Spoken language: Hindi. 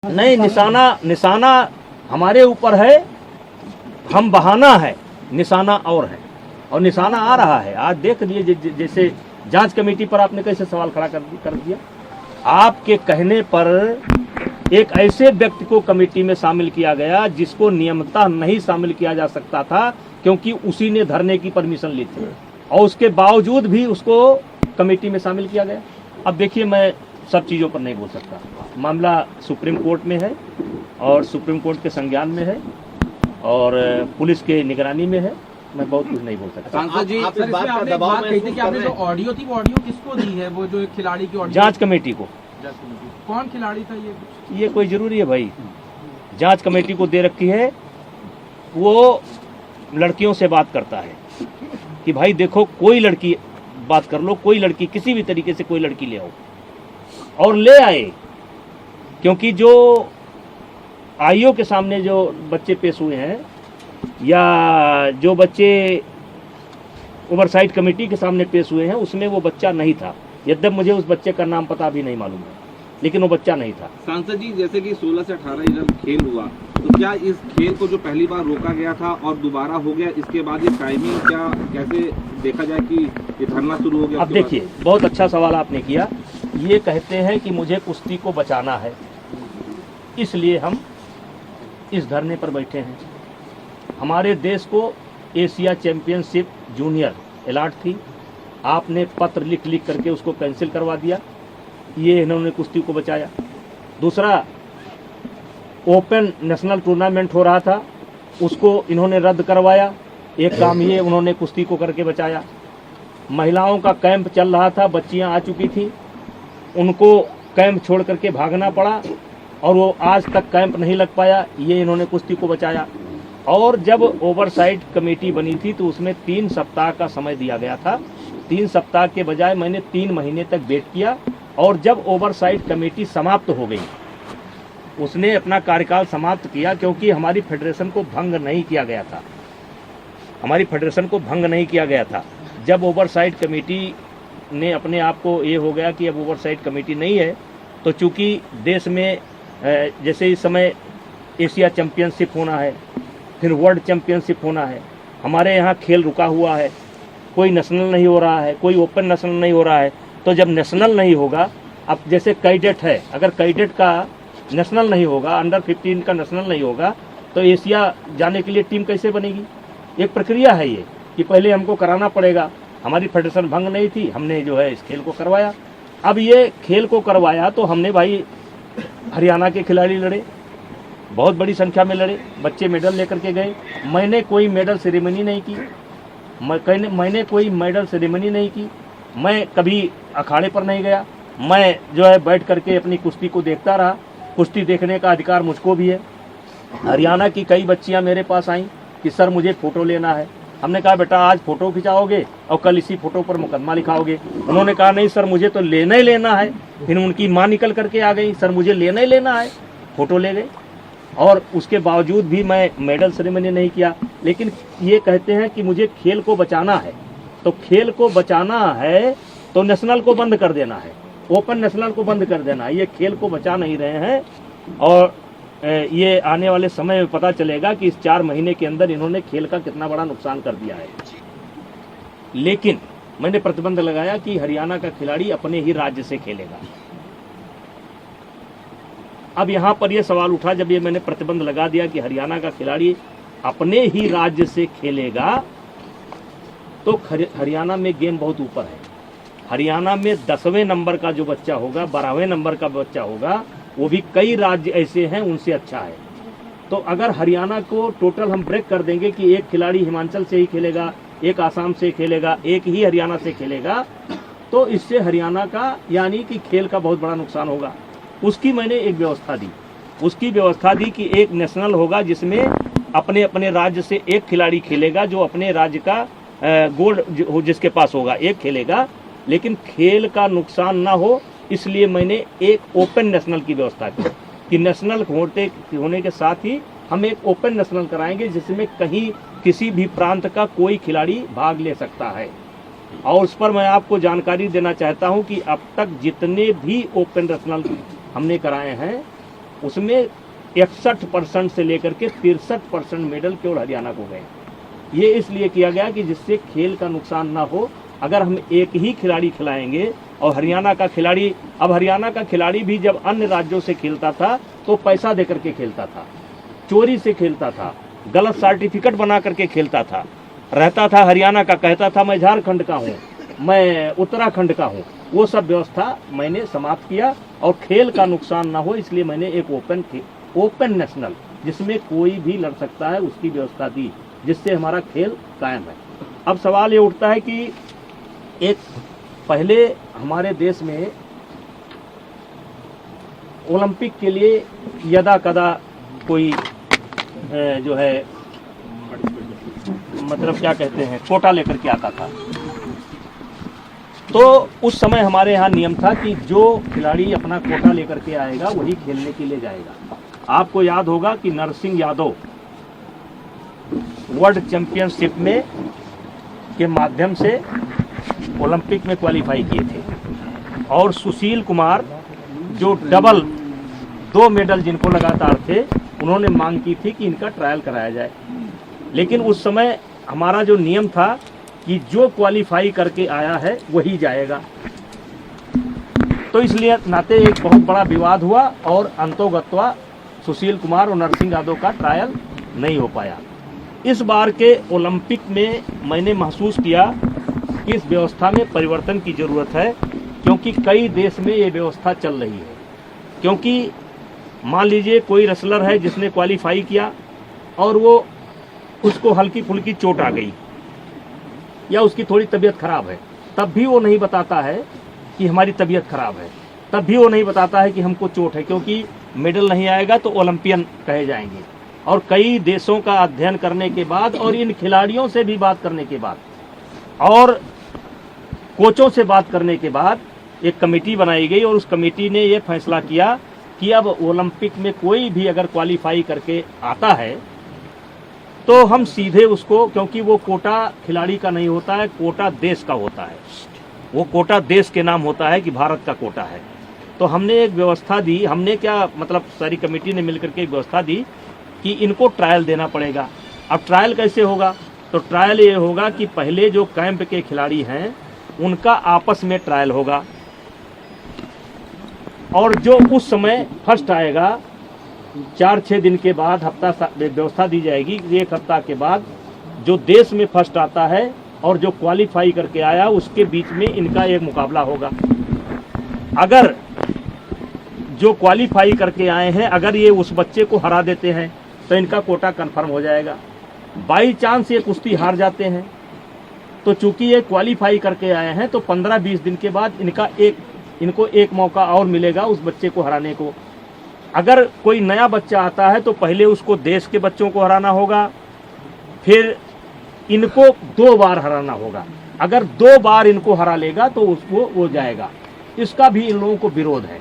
नहीं, निशाना हमारे ऊपर है, हम बहाना है, निशाना और है, और निशाना आ रहा है। आज देख लिए जैसे जांच कमेटी पर आपने कैसे सवाल खड़ा कर दिया। आपके कहने पर एक ऐसे व्यक्ति को कमेटी में शामिल किया गया जिसको नियमतः नहीं शामिल किया जा सकता था, क्योंकि उसी ने धरने की परमिशन ली थी, और उसके बावजूद भी उसको कमेटी में शामिल किया गया। अब देखिए, मैं सब चीज़ों पर नहीं बोल सकता, मामला सुप्रीम कोर्ट में है और सुप्रीम कोर्ट के संज्ञान में है और पुलिस के निगरानी में है। मैं बहुत कुछ नहीं बोल सकता। सांसद जी, आप इस बात का दबाव कही थी कि आपने जो ऑडियो थी वो ऑडियो किसको दी है? वो जो एक खिलाड़ी की ऑडियो, जांच कमेटी को। कौन खिलाड़ी था ये कोई जरूरी है भाई? जांच कमेटी को दे रखी है। वो लड़कियों से बात करता है कि भाई देखो, कोई लड़की बात कर लो, कोई लड़की किसी भी तरीके से कोई लड़की ले आओ, और ले आए। क्योंकि जो आईओ के सामने जो बच्चे पेश हुए हैं या जो बच्चे ओवरसाइट कमेटी के सामने पेश हुए हैं, उसमें वो बच्चा नहीं था। यद्यप मुझे उस बच्चे का नाम पता भी नहीं मालूम है, लेकिन वो बच्चा नहीं था। सांसद जी, जैसे कि 16 से 18 जब खेल हुआ, तो क्या इस खेल को जो पहली बार रोका गया था और दोबारा हो गया, इसके बाद ये टाइमिंग क्या कैसे देखा जाए कि ये धरना शुरू हो गया? अब देखिए, बहुत अच्छा सवाल आपने किया। ये कहते हैं कि मुझे कुश्ती को बचाना है, इसलिए हम इस धरने पर बैठे हैं। हमारे देश को एशिया चैंपियनशिप जूनियर अलॉट थी, आपने पत्र लिख करके उसको कैंसिल करवा दिया। ये इन्होंने कुश्ती को बचाया। दूसरा, ओपन नेशनल टूर्नामेंट हो रहा था, उसको इन्होंने रद्द करवाया। एक काम ये उन्होंने कुश्ती को करके बचाया। महिलाओं का कैंप चल रहा था, बच्चियां आ चुकी थी, उनको कैंप छोड़ करके भागना पड़ा और वो आज तक कैंप नहीं लग पाया। ये इन्होंने कुश्ती को बचाया। और जब ओवरसाइट कमेटी बनी थी तो उसमें 3 सप्ताह का समय दिया गया था। 3 सप्ताह के बजाय मैंने 3 महीने तक वेट किया, और जब ओवरसाइट कमेटी समाप्त हो गई, उसने अपना कार्यकाल समाप्त किया, क्योंकि हमारी फेडरेशन को भंग नहीं किया गया था। हमारी फेडरेशन को भंग नहीं किया गया था। जब ओवरसाइट कमेटी ने अपने आप को ये हो गया कि अब ओवरसाइट कमेटी नहीं है, तो चूंकि देश में जैसे इस समय एशिया चैंपियनशिप होना है, फिर वर्ल्ड चैंपियनशिप होना है, हमारे यहाँ खेल रुका हुआ है, कोई नेशनल नहीं हो रहा है, कोई ओपन नेशनल नहीं हो रहा है। तो जब नेशनल नहीं होगा, अब जैसे कैडेट है, अगर कैडेट का नेशनल नहीं होगा, अंडर 15 का नेशनल नहीं होगा, तो एशिया जाने के लिए टीम कैसे बनेगी? एक प्रक्रिया है ये कि पहले हमको कराना पड़ेगा। हमारी फेडरेशन भंग नहीं थी, हमने जो है इस खेल को करवाया। अब ये खेल को करवाया तो हमने भाई हरियाणा के खिलाड़ी लड़े, बहुत बड़ी संख्या में लड़े, बच्चे मेडल लेकर के गए। मैंने कोई मेडल सेरेमनी नहीं की, मैंने कोई मेडल सेरेमनी नहीं की। मैं कभी अखाड़े पर नहीं गया, मैं जो है बैठ करके अपनी कुश्ती को देखता रहा। कुश्ती देखने का अधिकार मुझको भी है। हरियाणा की कई बच्चियां मेरे पास आईं कि सर मुझे फ़ोटो लेना है। हमने कहा बेटा आज फ़ोटो खिंचाओगे और कल इसी फ़ोटो पर मुकदमा लिखाओगे। उन्होंने कहा नहीं सर, मुझे तो लेना ही लेना है। फिर उनकी माँ निकल करके आ गई, सर मुझे लेना ही लेना है। फ़ोटो ले गए, और उसके बावजूद भी मैं मेडल सेरेमनी नहीं किया। लेकिन ये कहते हैं कि मुझे खेल को बचाना है, तो खेल को बचाना है तो नेशनल को बंद कर देना है, ओपन नेशनल को बंद कर देना है। ये खेल को बचा नहीं रहे हैं, और ये आने वाले समय में पता चलेगा कि इस 4 महीने के अंदर इन्होंने खेल का कितना बड़ा नुकसान कर दिया है। लेकिन मैंने प्रतिबंध लगाया कि हरियाणा का खिलाड़ी अपने ही राज्य से खेलेगा। अब यहाँ पर यह सवाल उठा, जब ये मैंने प्रतिबंध लगा दिया कि हरियाणा का खिलाड़ी अपने ही राज्य से खेलेगा, तो हरियाणा में गेम बहुत ऊपर है। हरियाणा में 10वें नंबर का जो बच्चा होगा, 12वें नंबर का बच्चा होगा, वो भी कई राज्य ऐसे हैं उनसे अच्छा है। तो अगर हरियाणा को टोटल हम ब्रेक कर देंगे कि एक खिलाड़ी हिमाचल से ही खेलेगा, एक आसाम से खेलेगा, एक ही हरियाणा से खेलेगा, तो इससे हरियाणा का यानी कि खेल का बहुत बड़ा नुकसान होगा। उसकी मैंने एक व्यवस्था दी, उसकी व्यवस्था दी कि एक नेशनल होगा जिसमें अपने अपने राज्य से एक खिलाड़ी खेलेगा, जो अपने राज्य का गोल्ड जिसके पास होगा एक खेलेगा, लेकिन खेल का नुकसान ना हो, इसलिए मैंने एक ओपन नेशनल की व्यवस्था की कि नेशनल होने के साथ ही हम एक ओपन नेशनल कराएंगे, जिसमें कहीं किसी भी प्रांत का कोई खिलाड़ी भाग ले सकता है। और उस पर मैं आपको जानकारी देना चाहता हूं कि अब तक जितने भी ओपन नेशनल हमने कराए हैं, उसमें 61% से लेकर के 63% मेडल केवल हरियाणा को गए। ये इसलिए किया गया कि जिससे खेल का नुकसान ना हो। अगर हम एक ही खिलाड़ी खिलाएंगे और हरियाणा का खिलाड़ी, अब हरियाणा का खिलाड़ी भी जब अन्य राज्यों से खेलता था तो पैसा देकर के खेलता था, चोरी से खेलता था, गलत सर्टिफिकेट बना करके खेलता था, रहता था हरियाणा का, कहता था मैं झारखंड का हूँ, मैं उत्तराखंड का हूँ। वो सब व्यवस्था मैंने समाप्त किया और खेल का नुकसान ना हो इसलिए मैंने एक ओपन नेशनल जिसमें कोई भी लड़ सकता है उसकी व्यवस्था दी, जिससे हमारा खेल कायम है। अब सवाल ये उठता है कि एक पहले हमारे देश में ओलंपिक के लिए यदा कदा कोई जो है मतलब क्या कहते हैं कोटा लेकर के आता था। तो उस समय हमारे यहाँ नियम था कि जो खिलाड़ी अपना कोटा लेकर के आएगा वही खेलने के लिए जाएगा। आपको याद होगा कि नरसिंह यादव वर्ल्ड चैंपियनशिप में के माध्यम से ओलंपिक में क्वालिफाई किए थे और सुशील कुमार जो डबल 2 मेडल जिनको लगातार थे उन्होंने मांग की थी कि इनका ट्रायल कराया जाए। लेकिन उस समय हमारा जो नियम था कि जो क्वालिफाई करके आया है वही जाएगा। तो इसलिए नाते एक बहुत बड़ा विवाद हुआ और अंतोगत्वा सुशील कुमार और नरसिंह यादव का ट्रायल नहीं हो पाया। इस बार के ओलंपिक में मैंने महसूस किया कि इस व्यवस्था में परिवर्तन की ज़रूरत है, क्योंकि कई देश में ये व्यवस्था चल रही है। क्योंकि मान लीजिए कोई रेसलर है जिसने क्वालिफाई किया और वो उसको हल्की फुल्की चोट आ गई या उसकी थोड़ी तबीयत खराब है, तब भी वो नहीं बताता है कि हमारी तबीयत खराब है, तब भी वो नहीं बताता है कि हमको चोट है, क्योंकि मेडल नहीं आएगा तो ओलंपियन कहे जाएंगे। और कई देशों का अध्ययन करने के बाद और इन खिलाड़ियों से भी बात करने के बाद और कोचों से बात करने के बाद एक कमेटी बनाई गई और उस कमेटी ने ये फैसला किया कि अब ओलंपिक में कोई भी अगर क्वालिफाई करके आता है तो हम सीधे उसको, क्योंकि वो कोटा खिलाड़ी का नहीं होता है, कोटा देश का होता है, वो कोटा देश के नाम होता है कि भारत का कोटा है। तो हमने एक व्यवस्था दी, हमने क्या मतलब सारी कमेटी ने मिलकर के एक व्यवस्था दी कि इनको ट्रायल देना पड़ेगा। अब ट्रायल कैसे होगा? तो ट्रायल ये होगा कि पहले जो कैंप के खिलाड़ी हैं उनका आपस में ट्रायल होगा और जो उस समय फर्स्ट आएगा 4-6 दिन के बाद हफ्ता व्यवस्था दी जाएगी। 1 हफ्ता के बाद जो देश में फर्स्ट आता है और जो क्वालिफाई करके आया उसके बीच में इनका एक मुकाबला होगा। अगर जो क्वालिफाई करके आए हैं अगर ये उस बच्चे को हरा देते हैं तो इनका कोटा कंफर्म हो जाएगा। बाई चांस ये कुश्ती हार जाते हैं तो चूंकि ये क्वालिफाई करके आए हैं तो 15-20 दिन के बाद इनको एक मौका और मिलेगा उस बच्चे को हराने को। अगर कोई नया बच्चा आता है तो पहले उसको देश के बच्चों को हराना होगा, फिर इनको 2 बार हराना होगा। अगर 2 बार इनको हरा लेगा तो उसको वो जाएगा। इसका भी इन लोगों को विरोध है।